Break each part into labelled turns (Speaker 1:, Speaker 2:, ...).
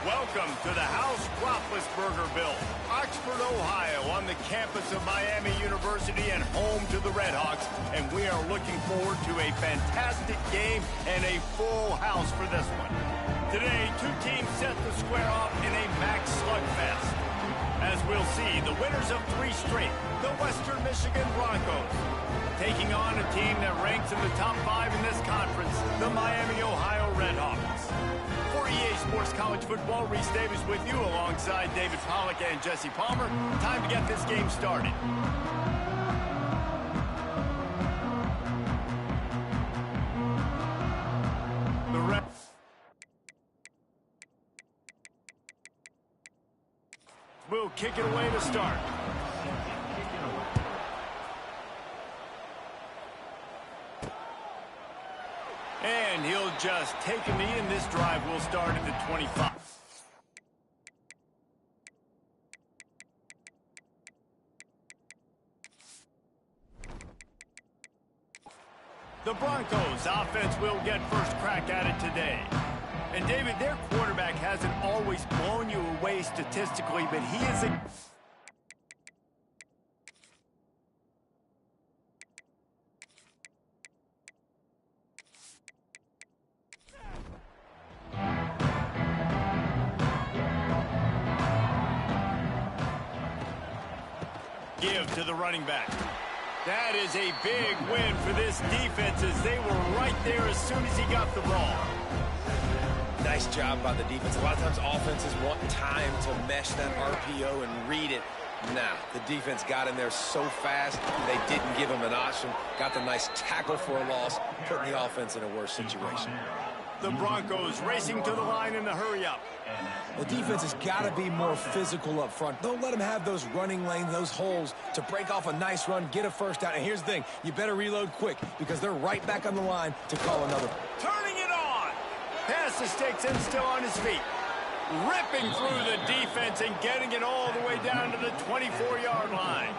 Speaker 1: Welcome to the House Roethlisberger Built, Oxford, Ohio, on the campus of Miami University and home to the Redhawks. And we are looking forward to a fantastic game and a full house for this one. Today, two teams set to square off in a max slugfest. As we'll see, the winners of 3 straight, the Western Michigan Broncos, taking on a team that ranks in the top 5 in this conference, the Miami, Ohio Redhawks. For EA Sports College Football, Reese Davis with you alongside David Pollack and Jesse Palmer. Time to get this game started. We'll kick it away to start. And he'll just take a knee, and this drive will start at the 25. The Broncos offense will get first crack at it today. And David, their quarterback hasn't always blown you away statistically, but he is a... give to the running back. That is a big win for this defense as they were right there as soon as he got the ball.
Speaker 2: Nice job by the defense. A lot of times offenses want time to mesh that RPO and read it. Nah, the defense got in there so fast, they didn't give him an option. Got the nice tackle for a loss, putting the offense in a worse situation.
Speaker 1: The Broncos racing to the line in the hurry-up.
Speaker 2: The defense has got to be more physical up front. Don't let them have those running lanes, those holes to break off a nice run, get a first down. And here's the thing, you better reload quick because they're right back on the line to call another.
Speaker 1: Turning it on. Pass the sticks and still on his feet. Ripping through the defense and getting it all the way down to the 24-yard line.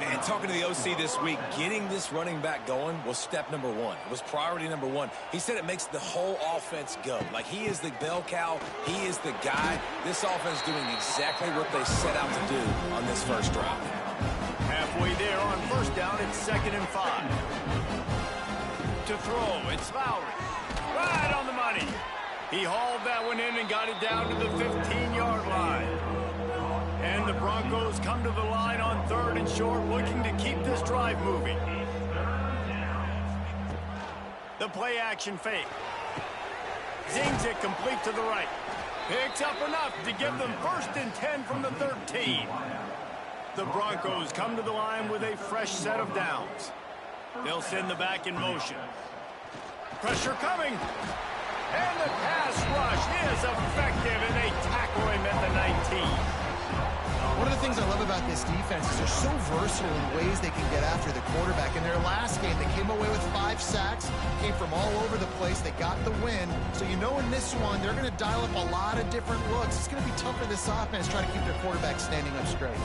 Speaker 2: Man, talking to the OC this week, getting this running back going was step number 1. It was priority number 1. He said it makes the whole offense go. Like, he is the bell cow. He is the guy. This offense doing exactly what they set out to do on this first drive.
Speaker 1: Halfway there on first down, it's 2nd and 5. To throw, it's Lowry. Right on the money. He hauled that one in and got it down to the 15-yard line. And the Broncos come to the line on 3rd and short, looking to keep this drive moving. The play-action fake. Zings it complete to the right. Picks up enough to give them 1st and 10 from the 13. The Broncos come to the line with a fresh set of downs. They'll send the back in motion. Pressure coming. And the pass rush is effective, and they tackle him at the 19.
Speaker 3: One of the things I love about this defense is they're so versatile in ways they can get after the quarterback. In their last game, they came away with 5 sacks, came from all over the place. They got the win. So you know in this one, they're going to dial up a lot of different looks. It's going to be tough for this offense trying to keep their quarterback standing up straight.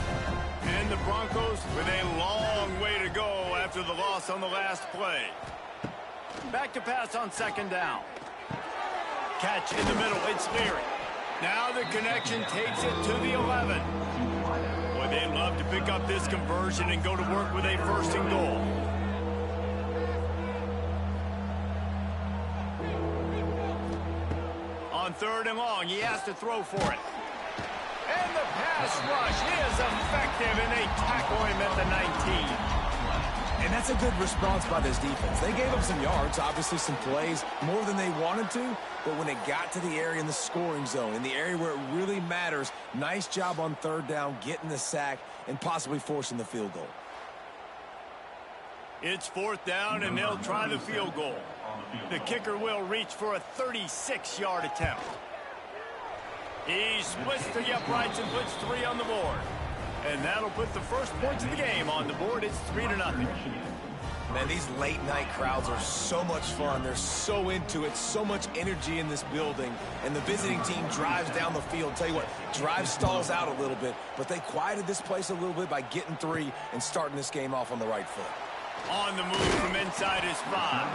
Speaker 1: And the Broncos with a long way to go after the loss on the last play. Back to pass on 2nd down. Catch in the middle, it's Leary. Now the connection takes it to the 11. Boy, they'd love to pick up this conversion and go to work with a 1st and goal. On 3rd and long, he has to throw for it. And the pass rush is effective, and they tackle him at the 19.
Speaker 2: And that's a good response by this defense. They gave up some yards, obviously some plays, more than they wanted to, but when it got to the area in the scoring zone, in the area where it really matters, nice job on 3rd down, getting the sack, and possibly forcing the field goal.
Speaker 1: It's 4th down, and they'll try the field goal. The kicker will reach for a 36-yard attempt. He splits the uprights and puts 3 on the board. And that'll put the first points of the game on the board. It's 3-0.
Speaker 2: Man, these late-night crowds are so much fun. They're so into it, so much energy in this building. And the visiting team drives down the field. Tell you what, drive stalls out a little bit, but they quieted this place a little bit by getting 3 and starting this game off on the right foot.
Speaker 1: On the move from inside his 5.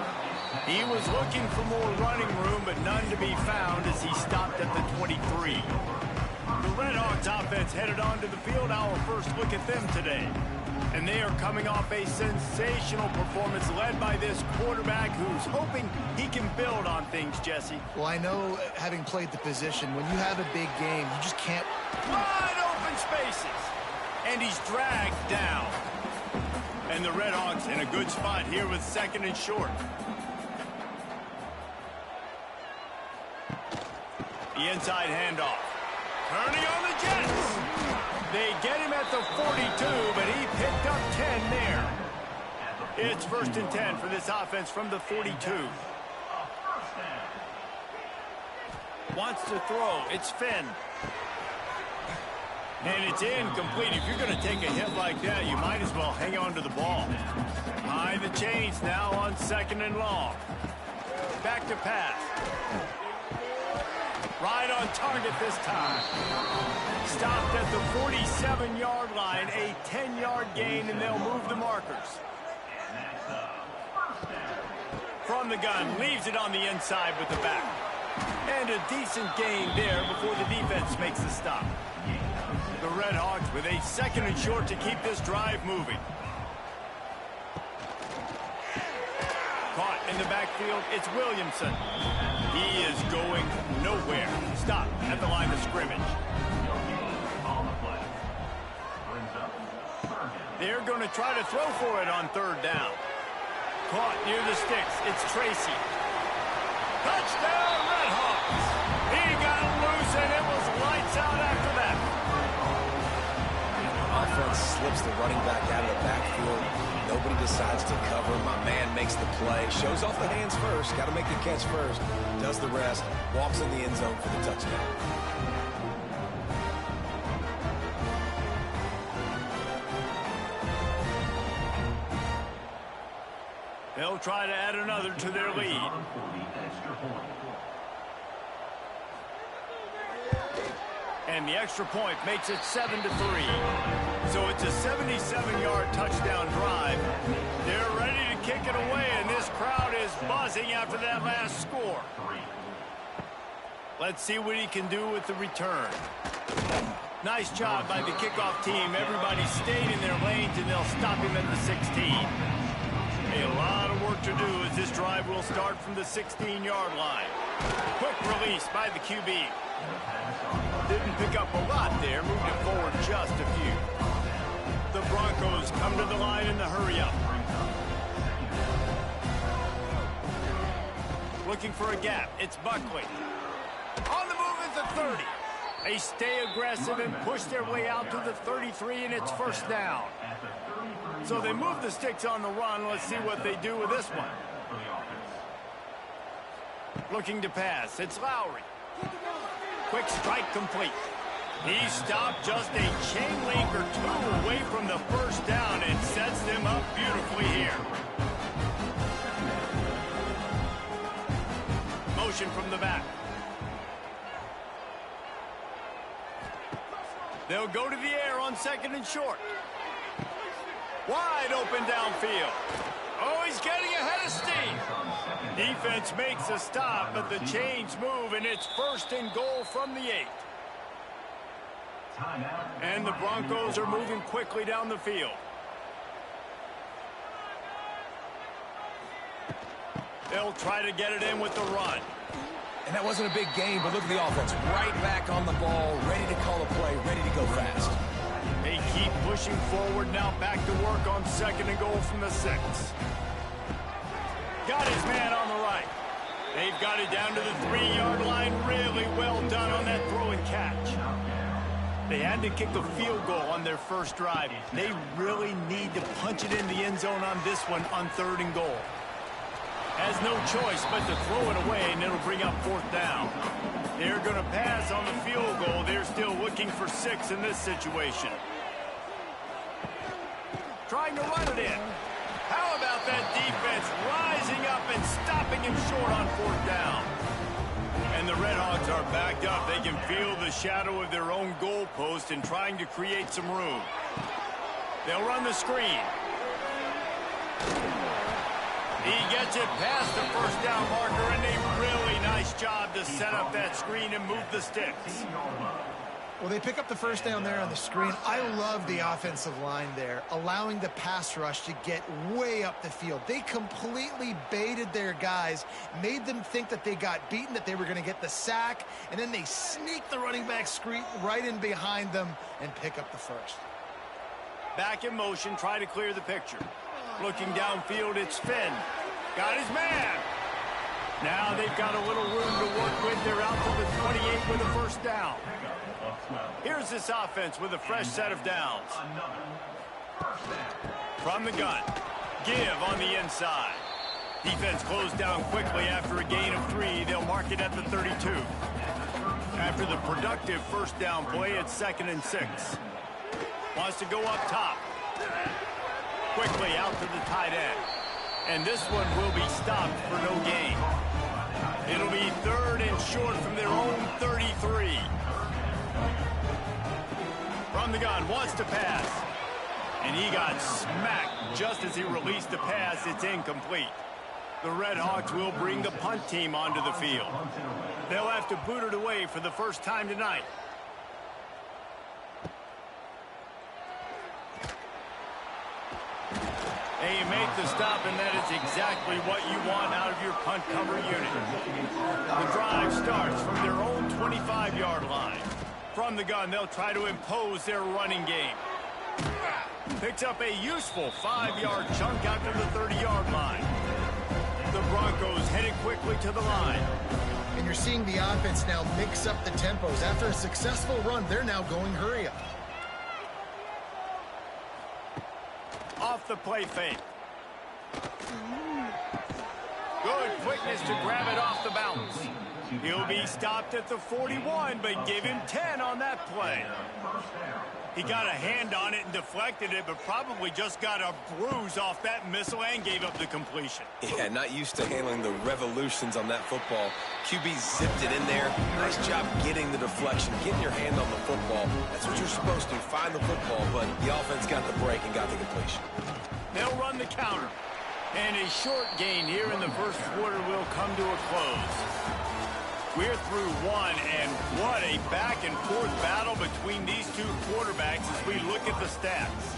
Speaker 1: He was looking for more running room, but none to be found as he stopped at the 23. The Redhawks offense headed onto the field. Our first look at them today. And they are coming off a sensational performance led by this quarterback who's hoping he can build on things, Jesse.
Speaker 3: Well, I know, having played the position, when you have a big game, you just can't...
Speaker 1: Wide open spaces. And he's dragged down. And the Redhawks in a good spot here with 2nd and short. The inside handoff. Turning on the Jets. They get him at the 42, but he picked up 10 there. It's 1st and 10 for this offense from the 42. Wants to throw. It's Finn. And it's incomplete. If you're going to take a hit like that, you might as well hang on to the ball. High the chains now on 2nd and long. Back to pass. Right on target this time. Stopped at the 47-yard line, a 10-yard gain, and they'll move the markers. From the gun, leaves it on the inside with the back. And a decent gain there before the defense makes the stop. The Redhawks with a 2nd and short to keep this drive moving. Caught in the backfield, it's Williamson. He is going nowhere. Stop at the line of scrimmage. They're going to try to throw for it on 3rd down. Caught near the sticks, it's Tracy. Touchdown, Redhawks! He got loose, and it was lights out after that.
Speaker 2: Offense slips the running back out of the backfield. Nobody decides to cover. My man makes the play. Shows off the hands first. Got to make the catch first. Does the rest. Walks in the end zone for the touchdown.
Speaker 1: They'll try to add another to their lead. And the extra point makes it 7-3. So it's a 77-yard touchdown drive. They're ready to kick it away, and this crowd is buzzing after that last score. Let's see what he can do with the return. Nice job by the kickoff team. Everybody stayed in their lanes, and they'll stop him at the 16. A lot of work to do as this drive will start from the 16-yard line. Quick release by the QB. Didn't pick up a lot there, moved it forward just a few. The Broncos come to the line in the hurry-up. Looking for a gap, it's Buckley. On the move is the 30. They stay aggressive and push their way out to the 33, and it's 1st down. So they move the sticks on the run. Let's see what they do with this one. Looking to pass, it's Lowry. Quick strike complete. He stopped just a chain link or 2 away from the 1st down and sets them up beautifully here. Motion from the back. They'll go to the air on 2nd and short. Wide open downfield. Oh, he's getting ahead of steam. Defense makes a stop, but the chains move, and it's 1st and goal from the 8. And the Broncos are moving quickly down the field. They'll try to get it in with the run.
Speaker 2: And that wasn't a big gain, but look at the offense. Right back on the ball, ready to call a play, ready to go fast.
Speaker 1: They keep pushing forward, now back to work on 2nd and goal from the 6. Got his man on the right. They've got it down to the 3-yard line. Really well done on that throw and catch. They had to kick a field goal on their first drive. They really need to punch it in the end zone on this one on 3rd and goal. Has no choice but to throw it away, and it'll bring up 4th down. They're going to pass on the field goal. They're still looking for 6 in this situation. Trying to run it in. How about that defense rising up and stopping him short on 4th down? And the Redhawks are backed up. They can feel the shadow of their own goalpost and trying to create some room. They'll run the screen. He gets it past the first down marker, and a really nice job to set up that screen and move the sticks.
Speaker 3: Well, they pick up the first down there on the screen. I love the offensive line there, allowing the pass rush to get way up the field. They completely baited their guys, made them think that they got beaten, that they were going to get the sack, and then they sneak the running back screen right in behind them and pick up the first.
Speaker 1: Back in motion, try to clear the picture. Looking downfield, it's Finn. Got his man. Now they've got a little room to work with. They're out to the 28 with a first down. Here's this offense with a fresh set of downs. From the gun. Give on the inside. Defense closed down quickly after a gain of 3. They'll mark it at the 32. After the productive first down play, it's 2nd and 6. Wants to go up top. Quickly out to the tight end. And this one will be stopped for no gain. It'll be 3rd and short from their own 33. From the gun, wants to pass. And he got smacked just as he released the pass. It's incomplete. The Red Hawks will bring the punt team onto the field. They'll have to boot it away for the first time tonight. They make the stop, and that is exactly what you want out of your punt cover unit. The drive starts from their own 25-yard line. From the gun, they'll try to impose their running game. Picks up a useful 5-yard chunk out to the 30-yard line. The Broncos headed quickly to the line.
Speaker 3: And you're seeing the offense now mix up the tempos. After a successful run, they're now going hurry up.
Speaker 1: Off the play fake. Good quickness to grab it off the bounce. He'll be stopped at the 41, but give him 10 on that play. He got a hand on it and deflected it, but probably just got a bruise off that missile and gave up the completion.
Speaker 2: Yeah, not used to handling the revolutions on that football. QB zipped it in there. Nice job getting the deflection, getting your hand on the football. That's what you're supposed to, find the football, but the offense got the break and got the completion.
Speaker 1: They'll run the counter. And a short gain here in the first quarter will come to a close. We're through one, and what a back-and-forth battle between these two quarterbacks as we look at the stats.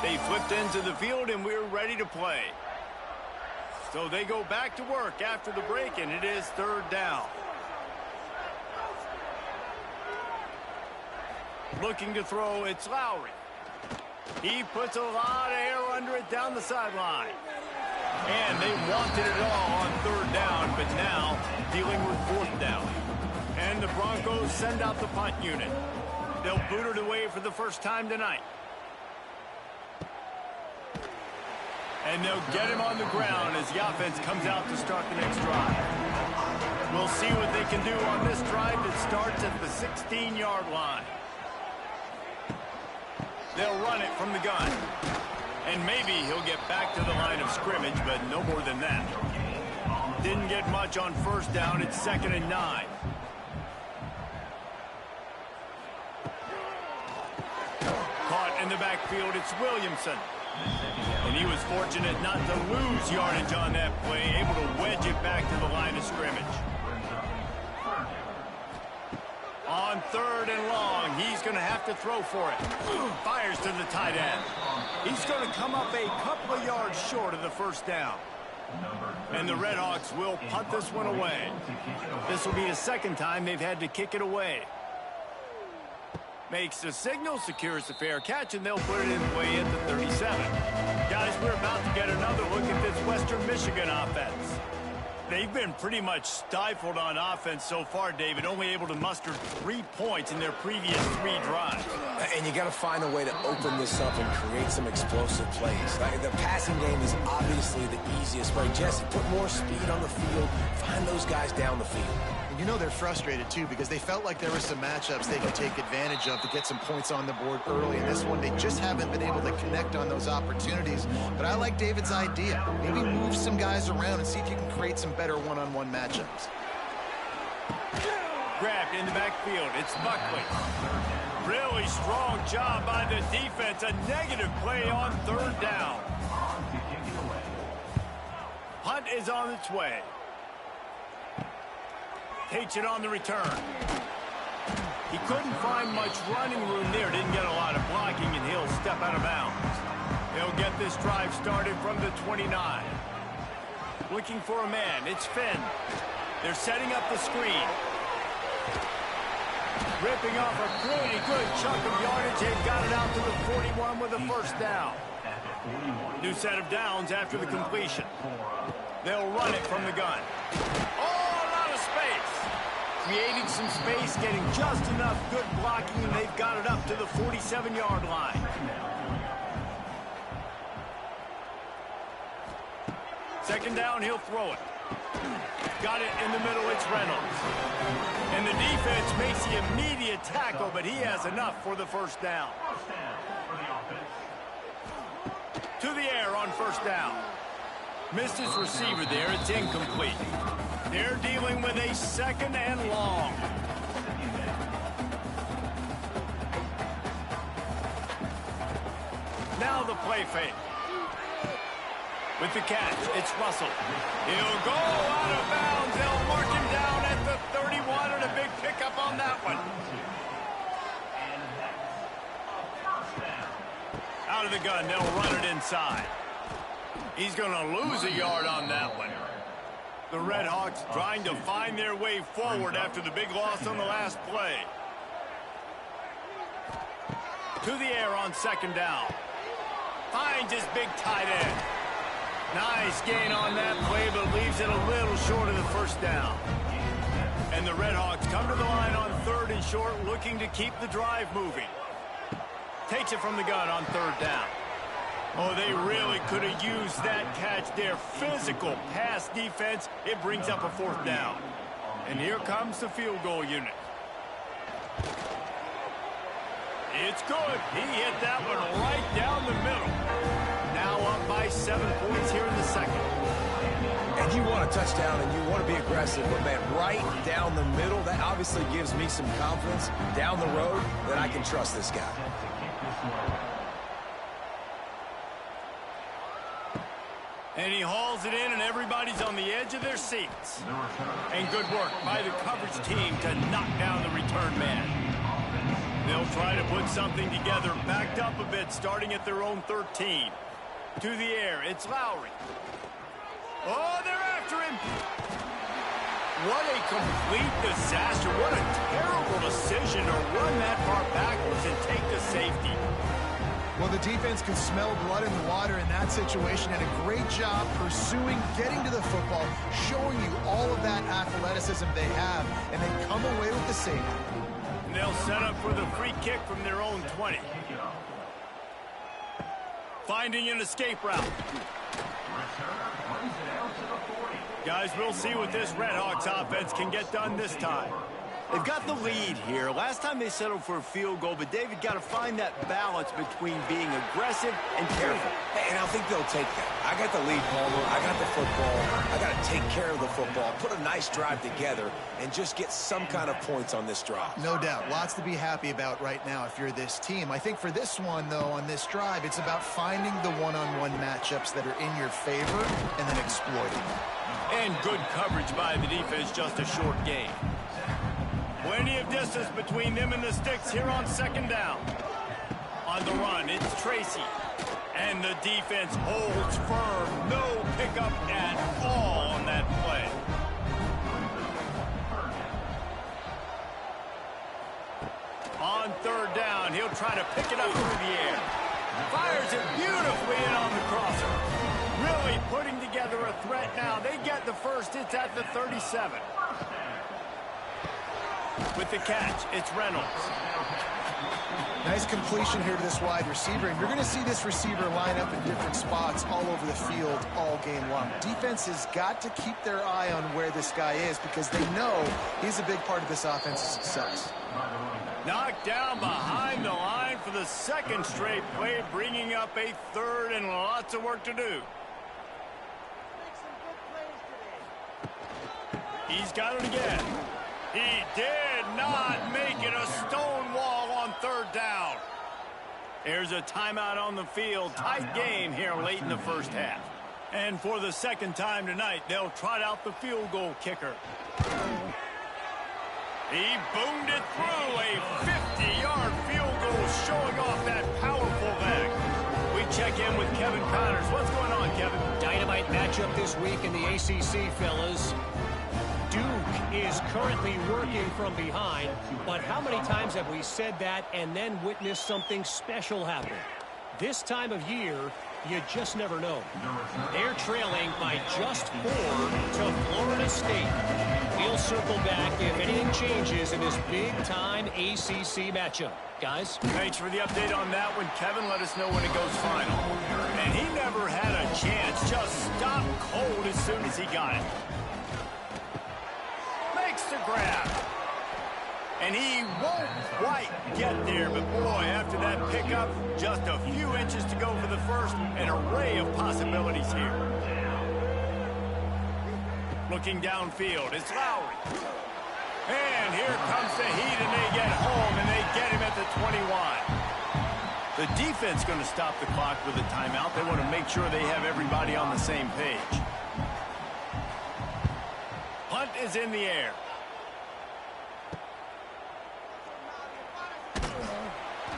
Speaker 1: They flipped into the field, and we're ready to play. So they go back to work after the break, and it is 3rd down. Looking to throw, it's Lowry. He puts a lot of air under it down the sideline. And they wanted it all on 3rd down, but now dealing with 4th down. And the Broncos send out the punt unit. They'll boot it away for the first time tonight. And they'll get him on the ground as the offense comes out to start the next drive. We'll see what they can do on this drive that starts at the 16-yard line. They'll run it from the gun. And maybe he'll get back to the line of scrimmage, but no more than that. Didn't get much on 1st down. It's 2nd and 9. Caught in the backfield, it's Williamson. And he was fortunate not to lose yardage on that play, able to wedge it back to the line of scrimmage. On 3rd and long, he's going to have to throw for it. Fires to the tight end. He's going to come up a couple of yards short of the first down. And the Red Hawks will punt this one away. This will be the 2nd time they've had to kick it away. Makes the signal, secures the fair catch, and they'll put it in play at the 37. Guys, we're about to get another look at this Western Michigan offense. They've been pretty much stifled on offense so far, David, only able to muster 3 points in their previous 3 drives.
Speaker 2: And you got to find a way to open this up and create some explosive plays. The passing game is obviously the easiest way. Jesse, put more speed on the field. Find those guys down the field.
Speaker 3: You know they're frustrated, too, because they felt like there were some matchups they could take advantage of to get some points on the board early. In this one, they just haven't been able to connect on those opportunities. But I like David's idea. Maybe move some guys around and see if you can create some better one-on-one matchups.
Speaker 1: Grabbed in the backfield. It's Buckley. Really strong job by the defense. A negative play on third down. Hunt is on its way. Takes it on the return. He couldn't find much running room there. Didn't get a lot of blocking, and he'll step out of bounds. They'll get this drive started from the 29. Looking for a man. It's Finn. They're setting up the screen. Ripping off a pretty good chunk of yardage. They've got it out to the 41 with a first down. New set of downs after the completion. They'll run it from the gun. Oh, a lot of space. Creating some space, getting just enough good blocking, and they've got it up to the 47-yard line. Second down, he'll throw it. Got it in the middle, it's Reynolds. And the defense makes the immediate tackle, but he has enough for the first down. To the air on first down. Missed his receiver there, it's incomplete. They're dealing with a second and long. Now the play fake. With the catch, it's Russell. He'll go out of bounds. They'll mark him down at the 31, and a big pickup on that one. Out of the gun, they'll run it inside. He's going to lose a yard on that one. The Red Hawks trying to find their way forward after the big loss on the last play. To the air on second down. Finds his big tight end. Nice gain on that play, but leaves it a little short of the first down. And the Red Hawks come to the line on third and short, looking to keep the drive moving. Takes it from the gun on third down. Oh, they really could have used that catch there. Physical pass defense. It brings up a fourth down. And here comes the field goal unit. It's good. He hit that one right down the middle. Now up by 7 points here in the second.
Speaker 2: And you want a touchdown and you want to be aggressive, but man, right down the middle, that obviously gives me some confidence down the road that I can trust this guy.
Speaker 1: And he hauls it in, and everybody's on the edge of their seats. And good work by the coverage team to knock down the return man. They'll try to put something together, backed up a bit, starting at their own 13. To the air, it's Lowry. Oh, they're after him. What a complete disaster. What a terrible decision to run that far backwards and take the safety.
Speaker 3: Well, the defense can smell blood in the water in that situation, and a great job pursuing, getting to the football, showing you all of that athleticism they have, and they come away with the safety.
Speaker 1: And they'll set up for the free kick from their own 20. Finding an escape route. Guys, we'll see what this Red Hawks offense can get done this time. They've got the lead here. Last time they settled for a field goal, but David got to find that balance between being aggressive and careful.
Speaker 2: And I think they'll take that. I got the lead, Palmer. I got the football. I got to take care of the football, put a nice drive together, and just get some kind of points on this drive.
Speaker 3: No doubt. Lots to be happy about right now if you're this team. I think for this one, though, on this drive, it's about finding the one-on-one matchups that are in your favor and then exploiting them.
Speaker 1: And good coverage by the defense, just a short gain. Plenty of distance between them and the sticks here on second down. On the run, it's Tracy. And the defense holds firm. No pickup at all on that play. On third down, he'll try to pick it up through the air. Fires it beautifully in on the crosser. Really putting together a threat now. They get the first. It's at the 37. With the catch, it's Reynolds.
Speaker 3: Nice completion here to this wide receiver, and you're going to see this receiver line up in different spots all over the field all game long. Defense has got to keep their eye on where this guy is because they know he's a big part of this offense's success.
Speaker 1: Knocked down behind the line for the second straight play, bringing up a third and lots of work to do. He's got it again. He did not make it. A stone wall on third down. There's a timeout on the field. Tight game here late in the first half. And for the second time tonight, they'll trot out the field goal kicker. He boomed it through. A 50-yard field goal showing off that powerful leg. We check in with Kevin Connors. What's going on, Kevin?
Speaker 4: Dynamite matchup this week in the ACC, fellas. Duke is currently working from behind, but how many times have we said that and then witnessed something special happen? This time of year, you just never know. They're trailing by just 4 to Florida State. We'll circle back if anything changes in this big-time ACC matchup. Guys?
Speaker 1: Thanks for the update on that one, Kevin. Let us know when it goes final. And he never had a chance. Just stopped cold as soon as he got it. Makes the grab. And he won't quite get there, but boy, after that pickup, just a few inches to go for the first. An array of possibilities here. Looking downfield, it's Lowry. And here comes the heat, and they get home, and they get him at the 21. The defense going to stop the clock with a timeout. They want to make sure they have everybody on the same page. Punt is in the air.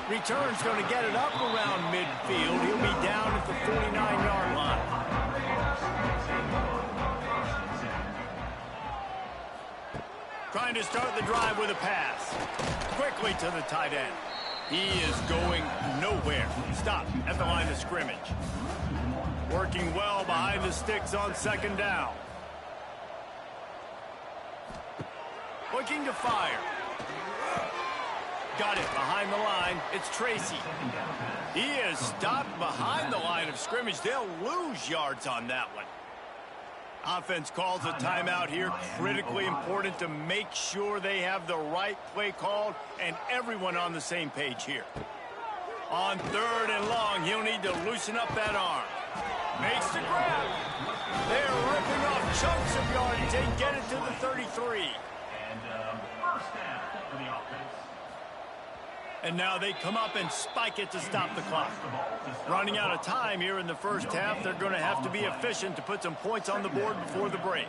Speaker 1: Return's going to get it up around midfield. He'll be down at the 49-yard line. Trying to start the drive with a pass. Quickly to the tight end. He is going nowhere. Stop at the line of scrimmage. Working well behind the sticks on second down. Looking to fire. Got it behind the line. It's Tracy. He is stopped behind the line of scrimmage. They'll lose yards on that one. Offense calls a timeout here. Critically important to make sure they have the right play called and everyone on the same page here. On third and long, he'll need to loosen up that arm. Makes the grab. They're ripping off chunks of yardage and get it to the 33.
Speaker 5: And first down for the offense.
Speaker 1: And now they come up and spike it to stop the clock. Running out of time here in the first half. They're going to have to be efficient to put some points on the board before the break.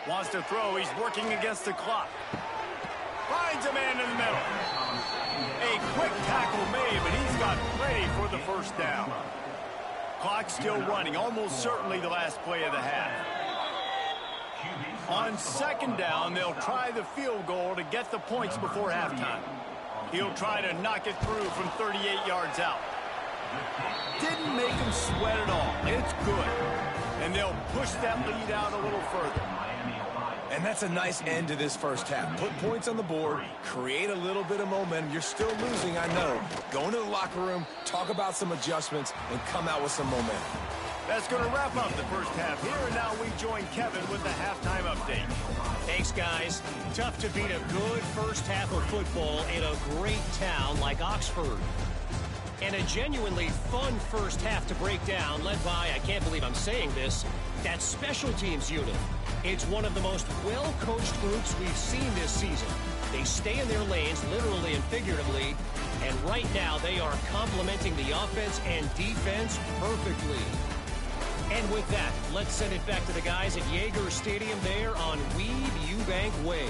Speaker 1: Wants to throw. He's working against the clock. Finds a man in the middle. A quick tackle made, but he's got plenty for the first down. Clock still running. Almost certainly the last play of the half. On second down, they'll try the field goal to get the points before halftime. He'll try to knock it through from 38 yards out. Didn't make him sweat at all. It's good. And they'll push that lead out a little further.
Speaker 2: And that's a nice end to this first half. Put points on the board, create a little bit of momentum. You're still losing, I know. Go into the locker room, talk about some adjustments, and come out with some momentum.
Speaker 1: That's going to wrap up the first half here, and now we join Kevin with the halftime update.
Speaker 4: Thanks, guys. Tough to beat a good first half of football in a great town like Oxford. And a genuinely fun first half to break down, led by, I can't believe I'm saying this, that special teams unit. It's one of the most well-coached groups we've seen this season. They stay in their lanes, literally and figuratively, and right now they are complementing the offense and defense perfectly. And with that, let's send it back to the guys at Yager Stadium there on Weed Eubank Way.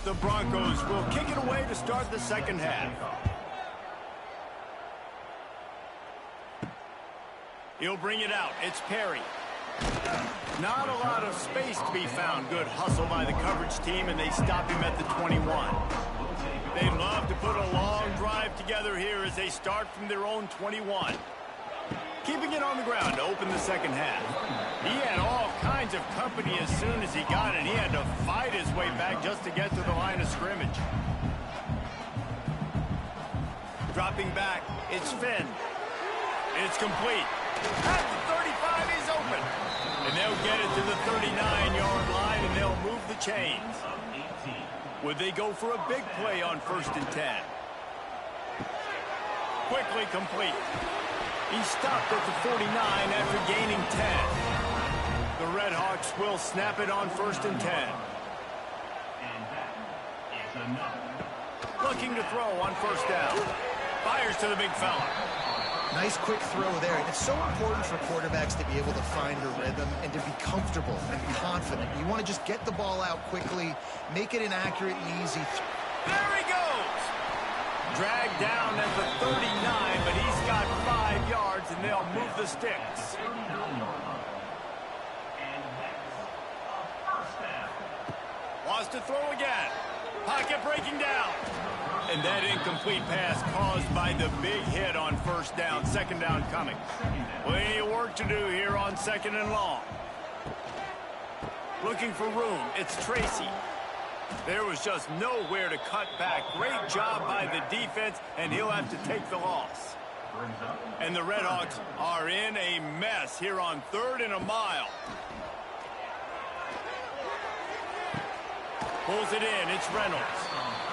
Speaker 1: The Broncos will kick it away to start the second half. He'll bring it out. It's Perry. Not a lot of space to be found. Good hustle by the coverage team, and they stop him at the 21. They'd love to put a long drive together here as they start from their own 21. Keeping it on the ground to open the second half. He had all kinds of company as soon as he got it. He had to fight his way back just to get to the line of scrimmage. Dropping back, it's Finn. It's complete. At the 35, he's open. And they'll get it to the 39-yard line, and they'll move the chains. Would they go for a big play on 1st and 10? Quickly complete. He stopped at the 49 after gaining 10. The Red Hawks will snap it on 1st and 10.
Speaker 5: And that is enough.
Speaker 1: looking to throw on first down. Fires to the big fella.
Speaker 3: Nice quick throw there. It's so important for quarterbacks to be able to find a rhythm and to be comfortable and confident. You want to just get the ball out quickly, make it an accurate and easy.
Speaker 1: There he goes. Dragged down at the 39, but he's got 5 yards, and they'll move the sticks. Wants to throw again. Pocket breaking down. And that incomplete pass caused by the big hit on first down. Second down coming. Plenty of work to do here on second and long. Looking for room. It's Tracy. There was just nowhere to cut back. Great job by the defense, and he'll have to take the loss. And the Redhawks are in a mess here on 3rd and a mile. Pulls it in. It's Reynolds.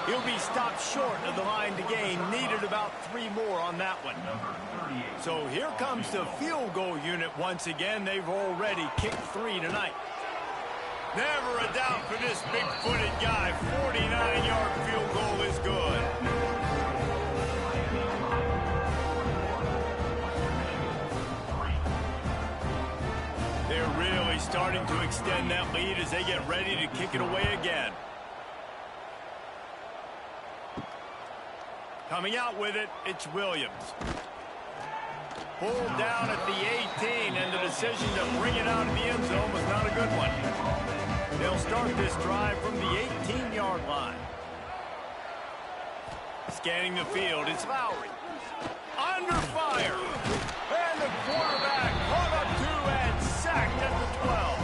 Speaker 1: He'll be stopped short of the line to gain. Needed about 3 more on that one. So here comes the field goal unit once again. They've already kicked 3 tonight. Never a doubt for this big-footed guy. 49-yard field goal is good. They're really starting to extend that lead as they get ready to kick it away again. Coming out with it, it's Williams. Pulled down at the 18, and the decision to bring it out of the end zone was not a good one. They'll start this drive from the 18-yard line. Scanning the field, it's Lowry. Under fire. And the quarterback caught up to and sacked at the 12.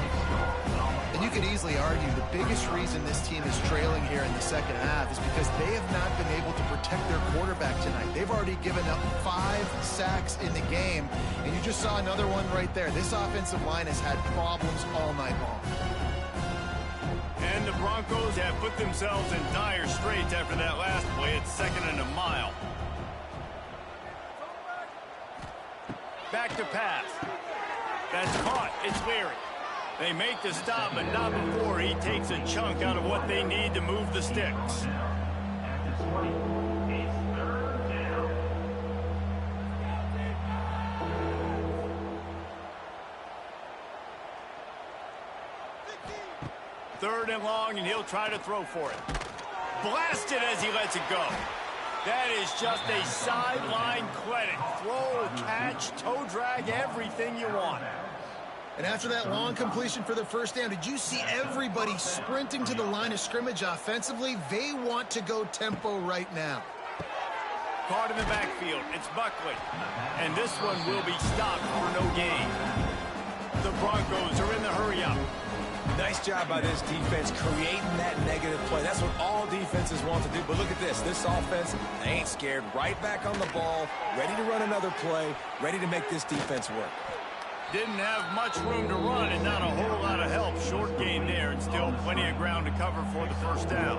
Speaker 3: And you could easily argue the biggest reason this team is trailing here in the second half is because they have not been able to protect their quarterback tonight. They've already given up 5 sacks in the game, and you just saw another one right there. This offensive line has had problems all night long.
Speaker 1: And the Broncos have put themselves in dire straits after that last play. It's 2nd and a mile. Back to pass. That's caught. It's Leary. They make the stop, but not before he takes a chunk out of what they need to move the sticks. Third and long, and he'll try to throw for it. Blasted as he lets it go. That is just a sideline clinic. Throw, catch, toe drag, everything you want.
Speaker 3: And after that long completion for the first down, did you see everybody sprinting to the line of scrimmage offensively? They want to go tempo right now.
Speaker 1: Caught in the backfield. It's Buckley. And this one will be stopped for no gain. The Broncos are in the hurry-up.
Speaker 2: Nice job by this defense creating that negative play. That's what all defenses want to do. But look at this. This offense, they ain't scared. Right back on the ball, ready to run another play, ready to make this defense work.
Speaker 1: Didn't have much room to run and not a whole lot of help. Short gain there and still plenty of ground to cover for the first down.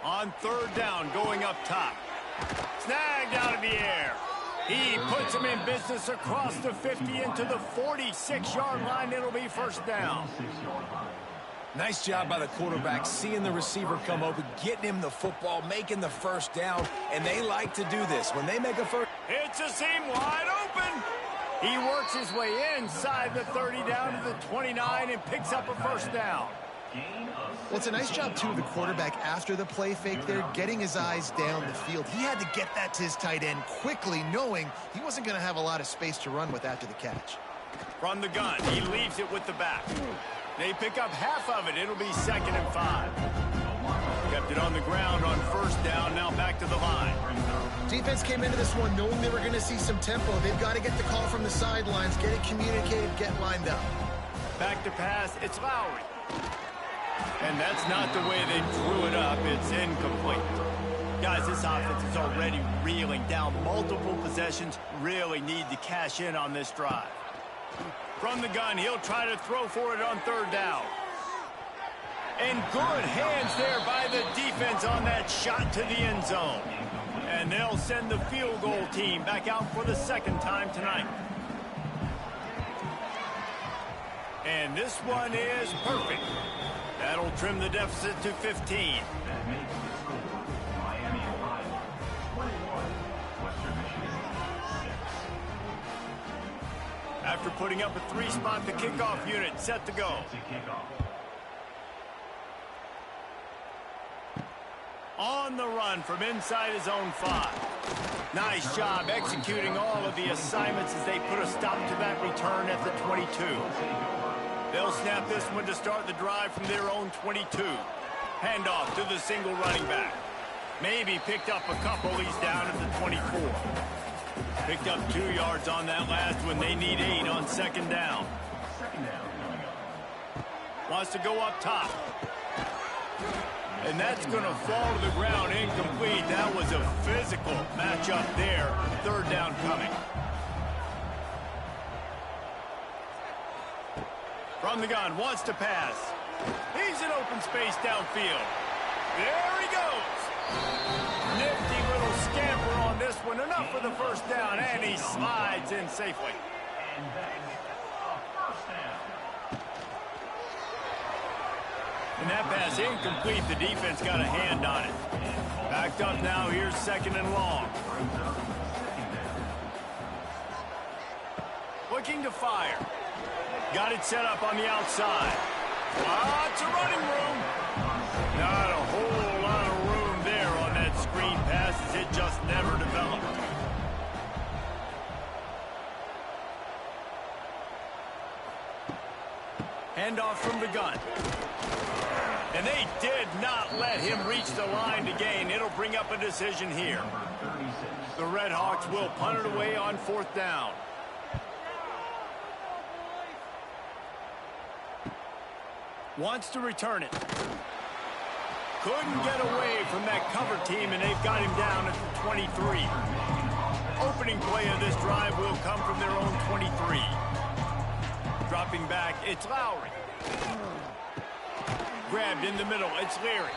Speaker 1: On 3rd down, going up top. Snagged out of the air. He puts him in business across the 50 into the 46-yard line. It'll be first down.
Speaker 2: Nice job by the quarterback, seeing the receiver come open, getting him the football, making the first down, and they like to do this. When they make a first...
Speaker 1: It's a seam wide open. He works his way inside the 30 down to the 29 and picks up a first down.
Speaker 3: Well, it's a nice job, too, of the quarterback after the play fake there, getting his eyes down the field. He had to get that to his tight end quickly, knowing he wasn't going to have a lot of space to run with after the catch.
Speaker 1: From the gun, he leaves it with the back. They pick up half of it. It'll be 2nd and 5. Kept it on the ground on first down. Now back to the line.
Speaker 3: Defense came into this one knowing they were going to see some tempo. They've got to get the call from the sidelines, get it communicated, get lined up.
Speaker 1: Back to pass. It's Lowry. And that's not the way they drew it up. It's incomplete. Guys, this offense is already reeling down multiple possessions. Really need to cash in on this drive. From the gun, he'll try to throw for it on 3rd down. And good hands there by the defense on that shot to the end zone. And they'll send the field goal team back out for the 2nd time tonight. And this one is perfect. That'll trim the deficit to 15.
Speaker 5: That makes the score Miami, Ohio, 21, Western Michigan, 6.
Speaker 1: After putting up a 3-spot, the kickoff unit set to go.
Speaker 5: To kick off.
Speaker 1: On the run from inside his own 5. Nice job executing all of the assignments as they put a stop to that return at the 22. They'll snap this one to start the drive from their own 22. Handoff to the single running back. Maybe picked up a couple. He's down at the 24. Picked up 2 yards on that last one. They need 8 on second down.
Speaker 5: Second down coming up.
Speaker 1: Wants to go up top. And that's going to fall to the ground incomplete. That was a physical matchup there. Third down coming. From the gun, wants to pass. He's in open space downfield. There he goes. Nifty little scamper on this one. Enough for the first down, and he slides in safely.
Speaker 5: And that's a first down.
Speaker 1: And that pass incomplete. The defense got a hand on it. Backed up now. Here's second and long. Looking to fire. Got it set up on the outside. Lots of running room. Not a whole lot of room there on that screen pass as it just never developed. Handoff from the gun. And they did not let him reach the line to gain. It'll bring up a decision here. The Red Hawks will punt it away on fourth down. Wants to return it. Couldn't get away from that cover team, and they've got him down at the 23. Opening play of this drive will come from their own 23. Dropping back, it's Lowry. Grabbed in the middle, it's Leary.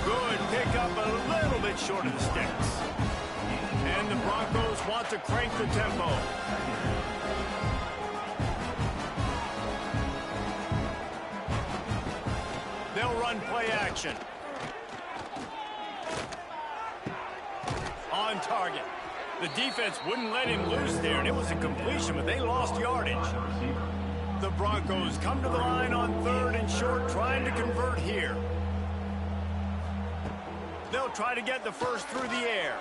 Speaker 1: Good pickup, a little bit short of the sticks. And the Broncos want to crank the tempo. They'll run play action. On target. The defense wouldn't let him loose there, and it was a completion, but they lost yardage. The Broncos come to the line on third and short, trying to convert here. They'll try to get the first through the air.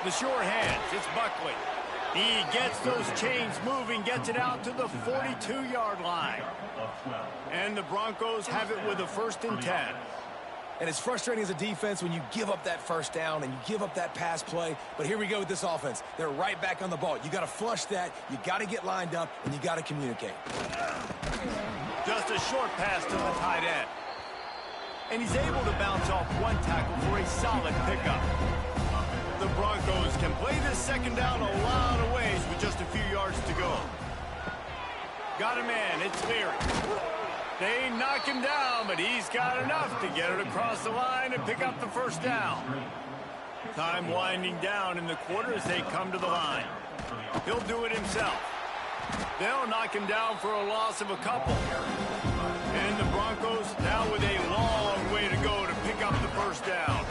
Speaker 1: The sure hands, it's Buckley. He gets those chains moving, gets it out to the 42-yard line. And the Broncos have it with a 1st and 10.
Speaker 2: And it's frustrating as a defense when you give up that first down and you give up that pass play. But here we go with this offense. They're right back on the ball. You got to flush that. You got to get lined up, and you got to communicate.
Speaker 1: Just a short pass to the tight end. And he's able to bounce off one tackle for a solid pickup. The Broncos can play this second down a lot of ways with just a few yards to go. Got a man, it's Leary. They knock him down, but he's got enough to get it across the line and pick up the first down. Time winding down in the quarter as they come to the line. He'll do it himself. They'll knock him down for a loss of a couple. And the Broncos now with a long way to go to pick up the first down.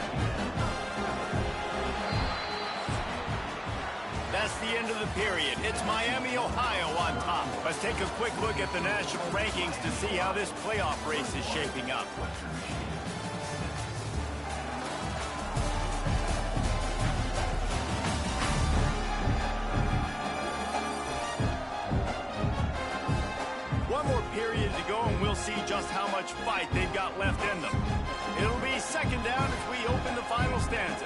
Speaker 1: That's the end of the period. It's Miami, Ohio on top. Let's take a quick look at the national rankings to see how this playoff race is shaping up. One more period to go, and we'll see just how much fight they've got left in them. It'll be second down as we open the final stanza.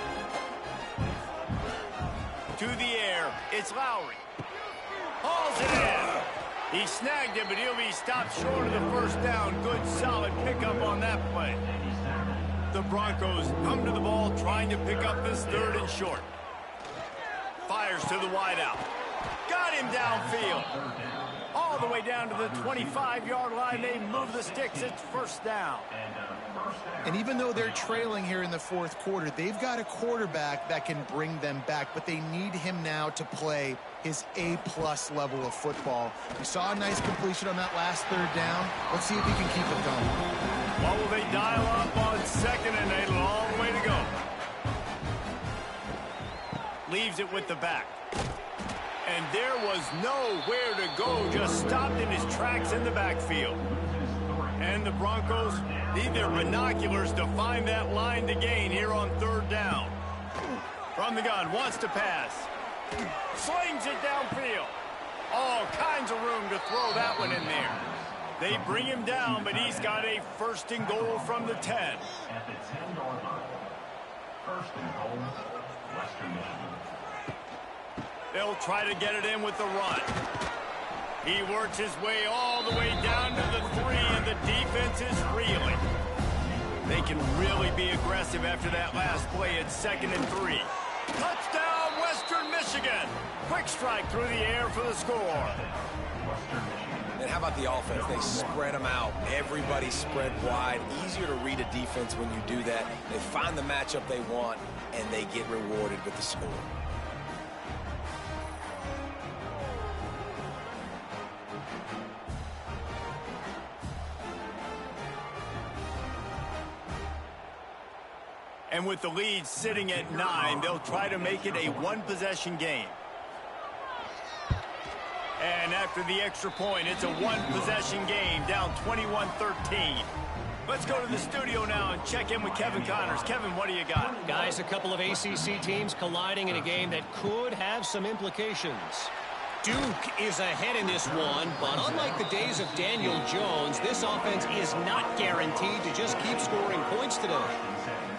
Speaker 1: To the air, it's Lowry. Hauls it in. He snagged it, but he'll be stopped short of the first down. Good, solid pickup on that play. The Broncos come to the ball trying to pick up this third and short. Fires to the wideout. Got him downfield. All the way down to the 25-yard line. They move the sticks. It's first down.
Speaker 3: And even though they're trailing here in the fourth quarter, they've got a quarterback that can bring them back, but they need him now to play his A-plus level of football. We saw a nice completion on that last third down. Let's see if he can keep it going.
Speaker 1: What will they dial up on 2nd and 8? Long way to go. Leaves it with the back. And there was nowhere to go, just stopped in his tracks in the backfield. And the Broncos need their binoculars to find that line to gain here on 3rd down. From the gun, wants to pass. Slings it downfield. All kinds of room to throw that one in there. They bring him down, but he's got a 1st and goal from the 10.
Speaker 5: At the 10-yard line. 1st and goal, Western Michigan.
Speaker 1: They'll try to get it in with the run. He works his way all the way down to the 3, and the defense is reeling. They can really be aggressive after that last play at 2nd and 3. Touchdown, Western Michigan. Quick strike through the air for the score.
Speaker 2: And how about the offense? They spread them out. Everybody spread wide. Easier to read a defense when you do that. They find the matchup they want, and they get rewarded with the score.
Speaker 1: And with the lead sitting at 9, they'll try to make it a one-possession game. And after the extra point, it's a one-possession game, down 21-13. Let's go to the studio now and check in with Kevin Connors. Kevin, what do you got?
Speaker 4: Guys, a couple of ACC teams colliding in a game that could have some implications. Duke is ahead in this one, but unlike the days of Daniel Jones, this offense is not guaranteed to just keep scoring points today.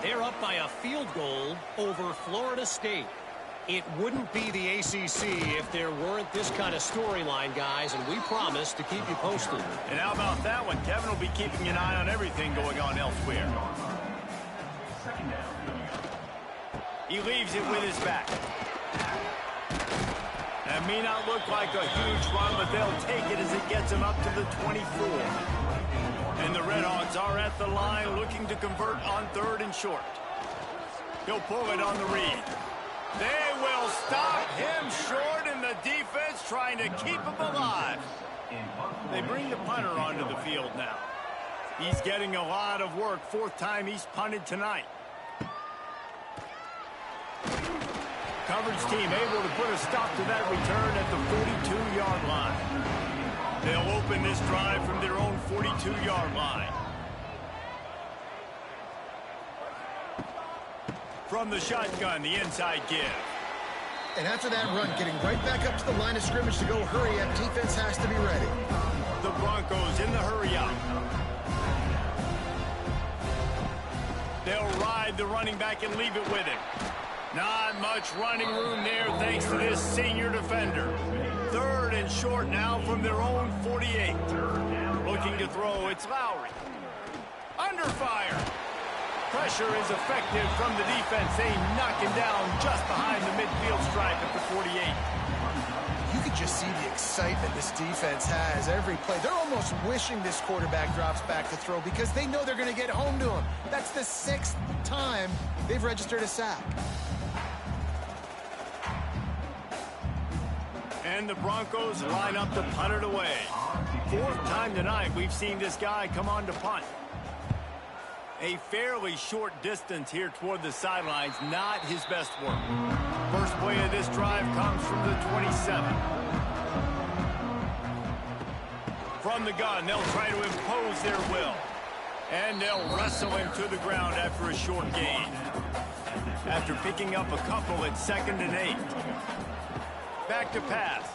Speaker 4: They're up by a field goal over Florida State. It wouldn't be the ACC if there weren't this kind of storyline, guys, and we promise to keep you posted.
Speaker 1: And how about that one? Kevin will be keeping an eye on everything going on elsewhere. He leaves it with his back. That may not look like a huge run, but they'll take it as it gets him up to the 24. And the Redhawks are at the line looking to convert on 3rd and short. He'll pull it on the read. They will stop him short, and the defense trying to keep him alive. They bring the punter onto the field now. He's getting a lot of work. 4th time he's punted tonight. Coverage team able to put a stop to that return at the 42-yard line. They'll open this drive from their own 42-yard line. From the shotgun, the inside give.
Speaker 3: And after that run, getting right back up to the line of scrimmage to go hurry up, defense has to be ready.
Speaker 1: The Broncos in the hurry up. They'll ride the running back and leave it with him. Not much running room there thanks to this senior defender. 3rd and short now from their own 48. Looking to throw, it's Lowry. Under fire. Pressure is effective from the defense. They knock him down just behind the midfield stripe at the 48.
Speaker 3: You could just see the excitement this defense has every play. They're almost wishing this quarterback drops back to throw because they know they're going to get home to him. That's the 6th time they've registered a sack.
Speaker 1: And the Broncos line up to punt it away. 4th time tonight we've seen this guy come on to punt. A fairly short distance here toward the sidelines, not his best work. First play of this drive comes from the 27. From the gun, they'll try to impose their will. And they'll wrestle him to the ground after a short gain. After picking up a couple at 2nd and 8. Back to pass.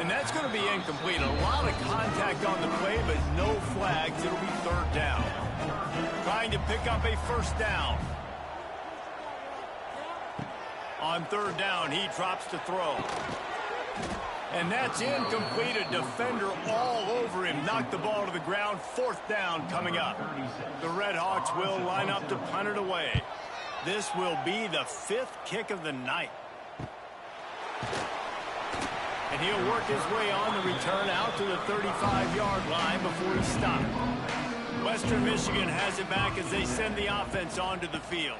Speaker 1: And that's going to be incomplete. A lot of contact on the play, but no flags. It'll be 3rd down. Trying to pick up a 1st down. On 3rd down, he drops to throw. And that's incomplete. A defender all over him. Knocked the ball to the ground. 4th down coming up. The Redhawks will line up to punt it away. This will be the 5th kick of the night. And he'll work his way on the return out to the 35-yard line before he stopped. Western Michigan has it back as they send the offense onto the field.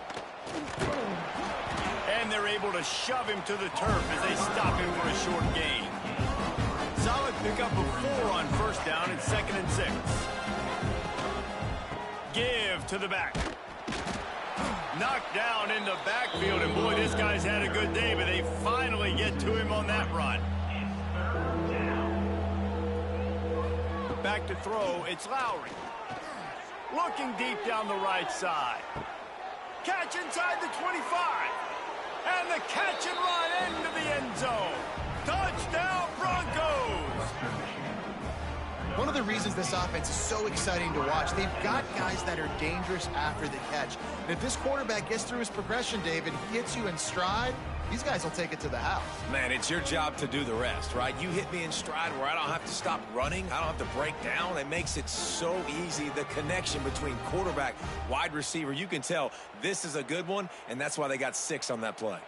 Speaker 1: And they're able to shove him to the turf as they stop him for a short gain. Solid pickup of 4 on first down and 2nd and 6. Give to the back. Knocked down in the backfield, and boy, this guy's had a good day, but they finally get to him on that run. Back to throw, it's Lowry. Looking deep down the right side. Catch inside the 25. And the catch and run into the end zone. Touchdown, Broncos!
Speaker 3: One of the reasons this offense is so exciting to watch, they've got guys that are dangerous after the catch. And if this quarterback gets through his progression, David, he hits you in stride, these guys will take it to the house.
Speaker 2: Man, it's your job to do the rest, right? You hit me in stride where I don't have to stop running. I don't have to break down. It makes it so easy. The connection between quarterback, wide receiver, you can tell this is a good one, and that's why they got 6 on that play.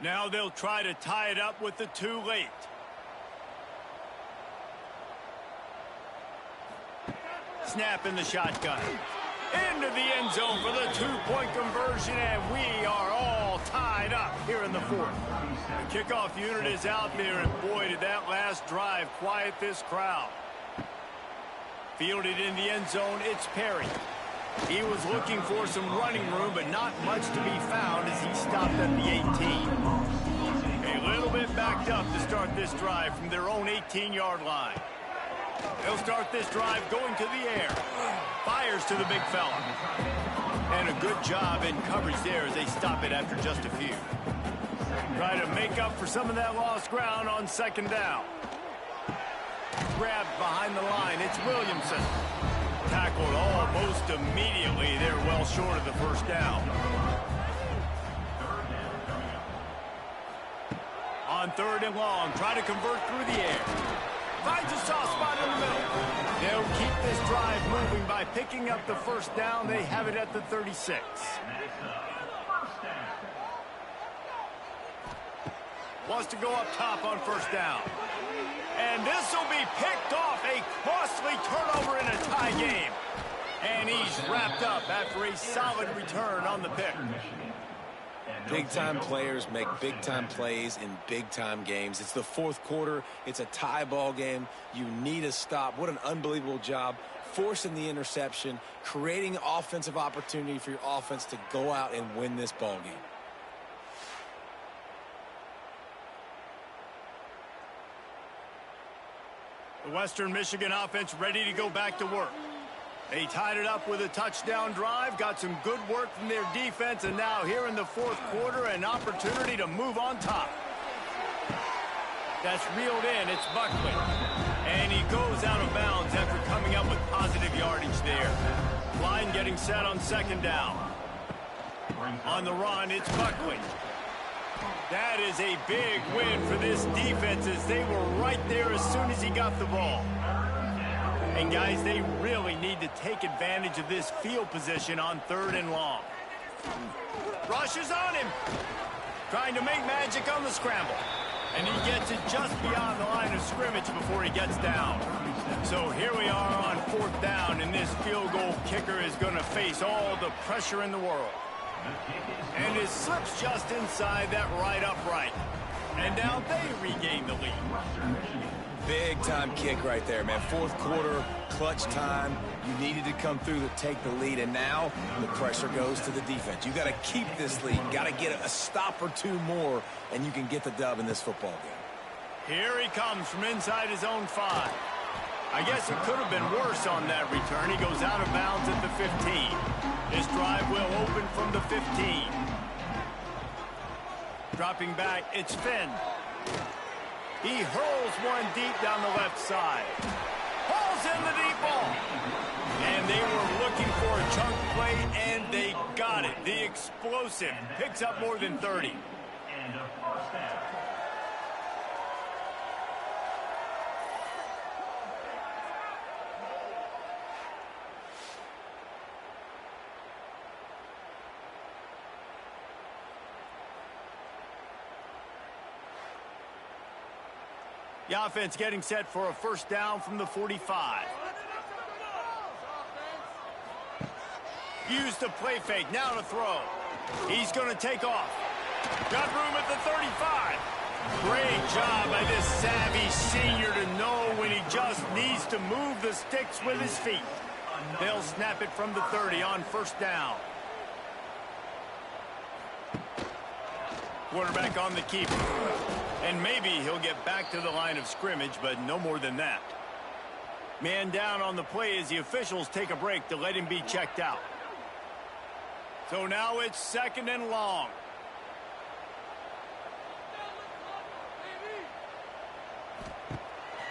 Speaker 1: Now they'll try to tie it up with the 2 late. Snap in the shotgun. Into the end zone for the 2-point conversion, and we are all tied up here in the 4th. The kickoff unit is out there, and boy, did that last drive quiet this crowd. Fielded in the end zone, it's Perry. He was looking for some running room, but not much to be found as he stopped at the 18. A little bit backed up to start this drive from their own 18-yard line. They'll start this drive going to the air. Fires to the big fella. And a good job in coverage there as they stop it after just a few. Try to make up for some of that lost ground on 2nd down. Grabbed behind the line. It's Williamson. Tackled almost immediately. They're well short of the 1st down. On 3rd and long, try to convert through the air. Finds a soft spot in the middle. They'll keep this drive moving by picking up the 1st down. They have it at the 36. Wants to go up top on 1st down. And this will be picked off. A costly turnover in a tie game. And he's wrapped up after a solid return on the pick.
Speaker 2: Big-time players make big-time plays in big-time games. It's the 4th quarter. It's a tie ball game. You need a stop. What an unbelievable job forcing the interception, creating offensive opportunity for your offense to go out and win this ball game.
Speaker 1: The Western Michigan offense ready to go back to work. They tied it up with a touchdown drive, got some good work from their defense, and now here in the 4th quarter, an opportunity to move on top. That's reeled in, it's Buckley. And he goes out of bounds after coming up with positive yardage there. Line getting set on 2nd down. On the run, it's Buckley. That is a big win for this defense as they were right there as soon as he got the ball. And guys, they really need to take advantage of this field position on 3rd and long. Rushes on him. Trying to make magic on the scramble. And he gets it just beyond the line of scrimmage before he gets down. So here we are on 4th down, and this field goal kicker is going to face all the pressure in the world. And it slips just inside that right upright. And now they regain the lead.
Speaker 2: Big-time kick right there, man. 4th quarter, clutch time. You needed to come through to take the lead, and now the pressure goes to the defense. You got to keep this lead. Got to get a stop or 2 more, and you can get the dub in this football game.
Speaker 1: Here he comes from inside his own 5. I guess it could have been worse on that return. He goes out of bounds at the 15. This drive will open from the 15. Dropping back, it's Finn. He hurls one deep down the left side. Hauls in the deep ball. And they were looking for a chunk play, and they got it. The explosive picks up more than 30.
Speaker 5: And a 1st down.
Speaker 1: The offense getting set for a 1st down from the 45. Use the play fake. Now to throw. He's going to take off. Got room at the 35. Great job by this savvy senior to know when he just needs to move the sticks with his feet. They'll snap it from the 30 on first down. Quarterback on the keeper. And maybe he'll get back to the line of scrimmage, but no more than that. Man down on the play as the officials take a break to let him be checked out. So now it's 2nd and long.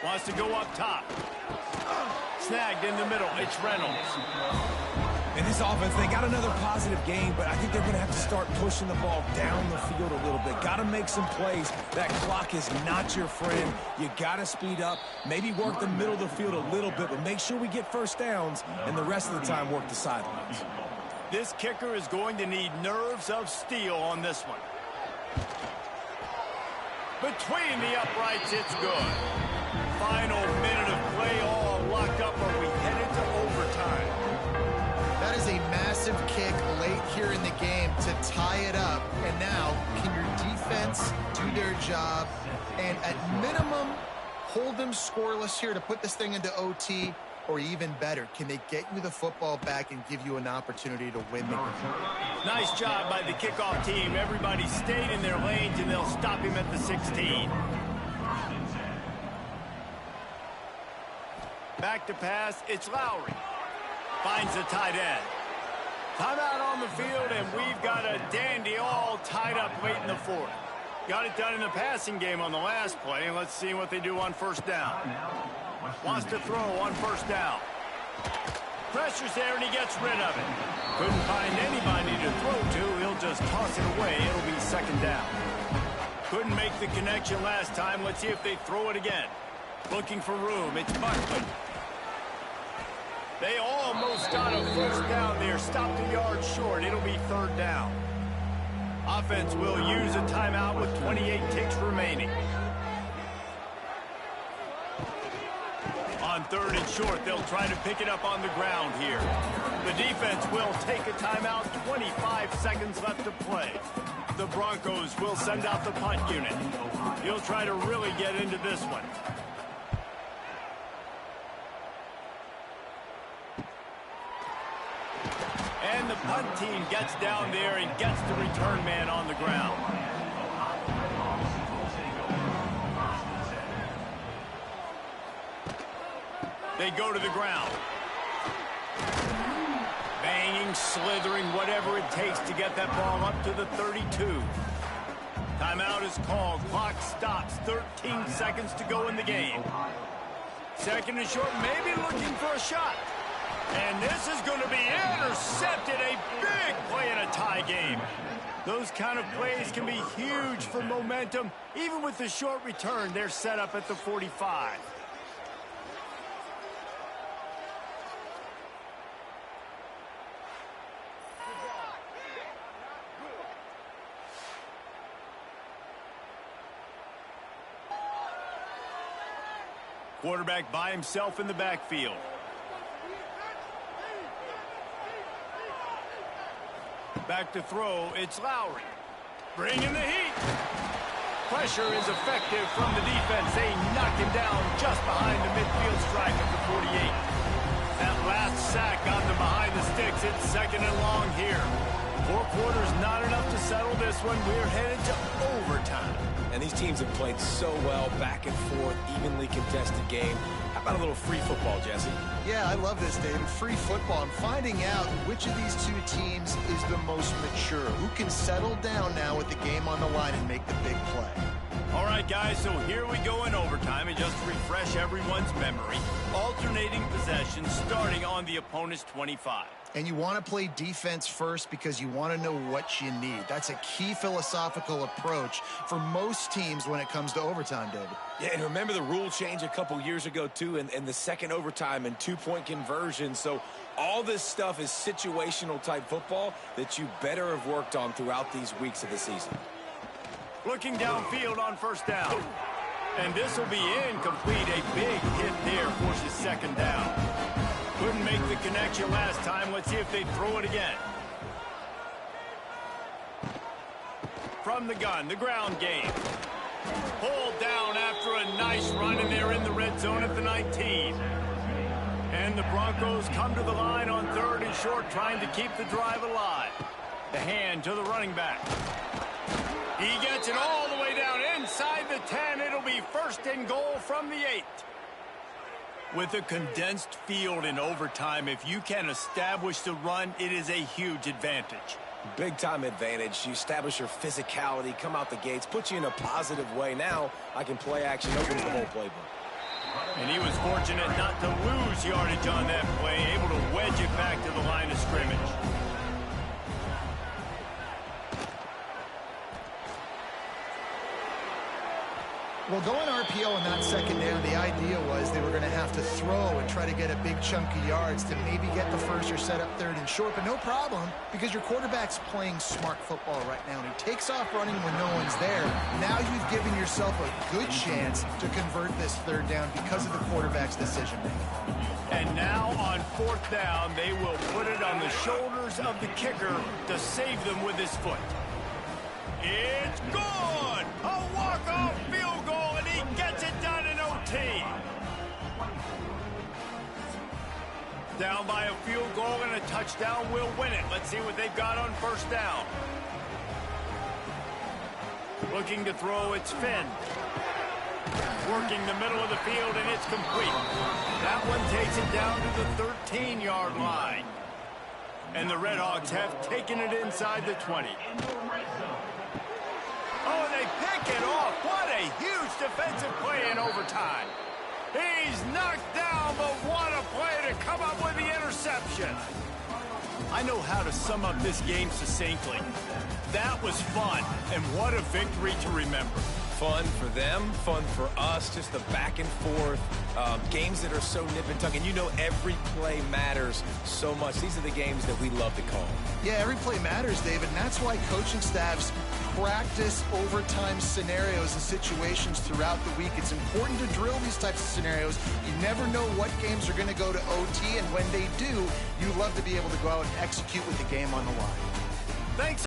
Speaker 1: Wants to go up top. Snagged in the middle. It's Reynolds.
Speaker 2: In this offense, they got another positive game, but I think they're going to have to start pushing the ball down the field a little bit. Got to make some plays. That clock is not your friend. You got to speed up. Maybe work the middle of the field a little bit, but make sure we get first downs, and the rest of the time work the sidelines.
Speaker 1: This kicker is going to need nerves of steel on this one. Between the uprights, it's good. Final minute of play, all locked up. Are we headed to overtime?
Speaker 3: That is a massive kick late here in the game to tie it up. And now, can your defense do their job and at minimum hold them scoreless here to put this thing into OT? Or even better, can they get you the football back and give you an opportunity to win the game?
Speaker 1: Nice job by the kickoff team. Everybody stayed in their lanes, and they'll stop him at the 16. Back to pass, it's Lowry. Finds the tight end. Timeout on the field, and we've got a dandy all tied up late in the 4th. Got it done in the passing game on the last play, and let's see what they do on first down. Wants to throw on first down. Pressure's there, and he gets rid of it. Couldn't find anybody to throw to. He'll just toss it away. It'll be 2nd down. Couldn't make the connection last time. Let's see if they throw it again. Looking for room. It's Buckley. They almost got a first down there. Stopped a yard short. It'll be 3rd down. Offense will use a timeout with 28 ticks remaining. On 3rd and short, they'll try to pick it up on the ground here. The defense will take a timeout. 25 seconds left to play. The Broncos will send out the punt unit. He'll try to really get into this one. And the punt team gets down there and gets the return man on the ground. They go to the ground. Banging, slithering, whatever it takes to get that ball up to the 32. Timeout is called. Clock stops. 13 seconds to go in the game. 2nd and short, maybe looking for a shot. And this is going to be intercepted. A big play in a tie game. Those kind of plays can be huge for momentum. Even with the short return, they're set up at the 45. Quarterback by himself in the backfield. Back to throw, it's Lowry. Bringing the heat. Pressure is effective from the defense. They knock him down just behind the midfield stripe of the 48. That last sack got them behind the sticks. It's 2nd and long here. 4 quarters, not enough to settle this one. We're headed to overtime.
Speaker 2: And these teams have played so well, back and forth, evenly contested game. How about a little free football, Jesse?
Speaker 3: Yeah, I love this, David. Free football. I'm finding out which of these two teams is the most mature. Who can settle down now with the game on the line and make the big play?
Speaker 1: All right, guys, so here we go in overtime. And just to refresh everyone's memory, alternating possessions starting on the opponent's 25.
Speaker 3: And you want to play defense first because you want to know what you need. That's a key philosophical approach for most teams when it comes to overtime, David.
Speaker 2: Yeah, and remember the rule change a couple years ago, too, and the second overtime and 2-point conversion. So all this stuff is situational type football that you better have worked on throughout these weeks of the season.
Speaker 1: Looking downfield on first down. And this will be incomplete. A big hit there forces 2nd down. Couldn't make the connection last time. Let's see if they throw it again. From the gun, the ground game. Pulled down after a nice run, and they're in the red zone at the 19. And the Broncos come to the line on 3rd and short, trying to keep the drive alive. The hand to the running back. He gets it all the way down inside the 10. It'll be 1st and goal from the 8. With a condensed field in overtime, if you can establish the run, it is a huge advantage.
Speaker 2: Big-time advantage. You establish your physicality, come out the gates, put you in a positive way. Now I can play action, opens the whole playbook.
Speaker 1: And he was fortunate not to lose yardage on that play, able to wedge it back to the line of scrimmage.
Speaker 3: Well, going RPO on that 2nd down, the idea was they were going to have to throw and try to get a big chunk of yards to maybe get the 1st or set up 3rd and short, but no problem because your quarterback's playing smart football right now. And he takes off running when no one's there. Now you've given yourself a good chance to convert this 3rd down because of the quarterback's decision-making.
Speaker 1: And now on 4th down, they will put it on the shoulders of the kicker to save them with his foot. It's good! A walk-off field goal, and he gets it done in OT. Down by a field goal and a touchdown will win it. Let's see what they've got on 1st down. Looking to throw, it's Finn. Working the middle of the field, and it's complete. That one takes it down to the 13-yard line. And the Redhawks have taken it inside the 20. Oh, and they pick it off. What a huge defensive play in overtime. He's knocked down, but what a play to come up with the interception. I know how to sum up this game succinctly. That was fun, and what a victory to remember.
Speaker 2: Fun for them, fun for us, just the back and forth, games that are so nip and tuck, and you know every play matters so much. These are the games that we love to call.
Speaker 3: Yeah, every play matters, David, and that's why coaching staffs practice overtime scenarios and situations throughout the week. It's important to drill these types of scenarios. You never know what games are going to go to OT, and when they do, you love to be able to go out and execute with the game on the line.
Speaker 1: Thanks.